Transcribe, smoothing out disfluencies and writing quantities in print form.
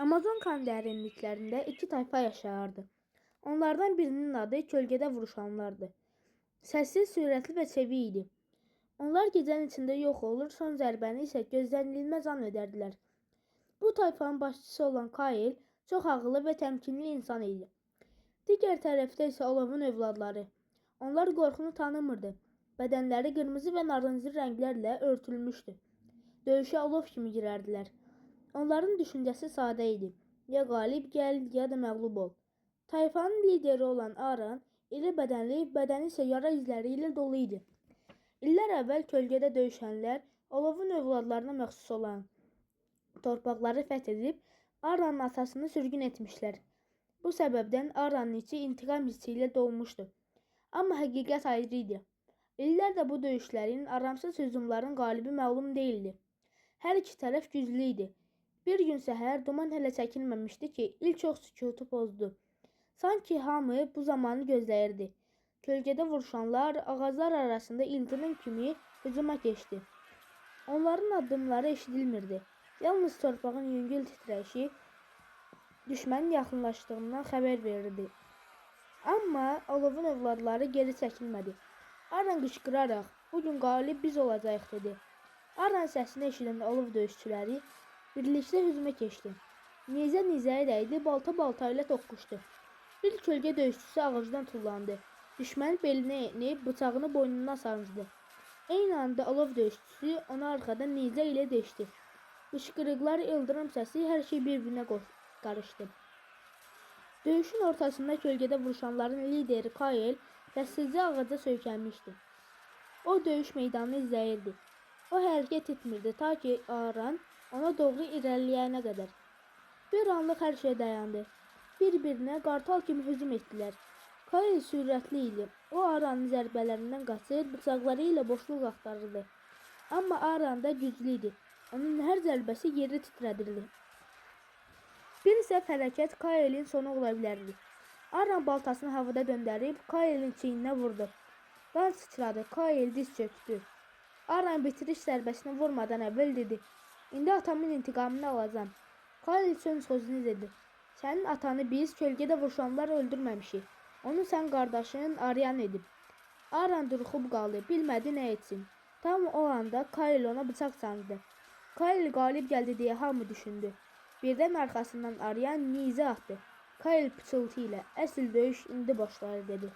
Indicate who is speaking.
Speaker 1: Amazonkan dərinliklərində iki tayfa yaşayardı. Onlardan birinin adı kölgədə vuruşanlardı. Səssiz, sürətli və çevik idi. Onlar gecənin içində yox olur, son zərbəni isə gözlənilməz an edərdilər. Bu tayfanın başçısı olan Kail çox ağıllı və təmkinli insan idi. Digər tərəfdə isə Olovun övladları. Onlar qorxunu tanımırdı. Bədənləri qırmızı və narıncı rənglərlə örtülmüşdü. Döyüşə Olov kimi girərdilər. Onların düşüncəsi sadə idi. Ya qalib gəl, ya da məğlub ol. Tayfanın lideri olan Aran, iri bədənli, bədəni isə yara izləri ilə dolu idi. İllər əvvəl kölgədə döyüşənlər Olovun övladlarına məxsus olan torpaqları fəth edib, Aranın atasını sürgün etmişlər. Bu səbəbdən Aranın içi intiqam hissi ilə dolmuşdu. Amma həqiqət ayrı idi. İllərdə bu döyüşlərin, aramsız hücumların qalibi məlum deyildi. Hər iki tərəf güclü idi. Bir gün səhər duman hələ çəkilməmişdi ki, il çox sükutu pozdu. Sanki hamı bu zamanı gözləyirdi. Kölgədə vuruşanlar ağaclar arasında ildırım kimi hücuma keçdi. Onların addımları eşidilmirdi. Yalnız torpağın yüngül titrəyişi düşmənin yaxınlaşdığından xəbər verirdi. Amma Olovun övladları geri çəkilmədi. Aran qışqıraraq, "Bugün qalib biz olacağıq" dedi. Aran səsini eşidən Olov döyüşçüləri birlikdə hücuma keçdi. Nizə nizəyə dəydi, balta ilə toqquşdu. Bir kölgə döyüşçüsü ağacdan tullandı. Düşmənin belinə enib bıçağını boynundan sancdı. Eyni anda Olov döyüşçüsü onu arxadan nizə ilə deşdi. Qışqırıqlar, ildırım səsi, hər şey bir-birinə qarışdı. Döyüşün ortasında kölgədə vuruşanların lideri Kail dəssizcə ağaca söykənmişdi. O döyüş meydanını izləyirdi. O hərəkət etmirdi ta ki Aran ona doğru irəliləyənə qədər. Bir anlıq hər şey dayandı. Bir-birinə qartal kimi hücum etdilər. Kail sürətli idi. O Aranın zərbələrindən qaçır, bıçaqları ilə boşluq axtarırdı. Amma Aran da güclü idi. Onun hər zərbəsi yeri titrədirdi. Bir səhv hərəkət Kailin sonu ola bilərdi. Aran baltasını havada döndərib Kailin çiyninə vurdu. Qan sıçradı. Kail diz çöktü. Aran bitiriş zərbəsini vurmadan əvvəl dedi: "İndi atamın intiqamını alacağam." Kail sözünü dedi: "Sənin atanı biz kölgədə vuruşanlar öldürməmişik. Onu sən qardaşın Aryan edib." Aran duruxub qaldı, bilmədi nə etsin. Tam o anda Kail ona bıçaq sancdı. Kail qalib gəldi deyə hamı düşündü. Birdən arxasından Aryan nizə atdı. Kail pıçıltı ilə: "Əsl döyüş indi başlayır" dedi.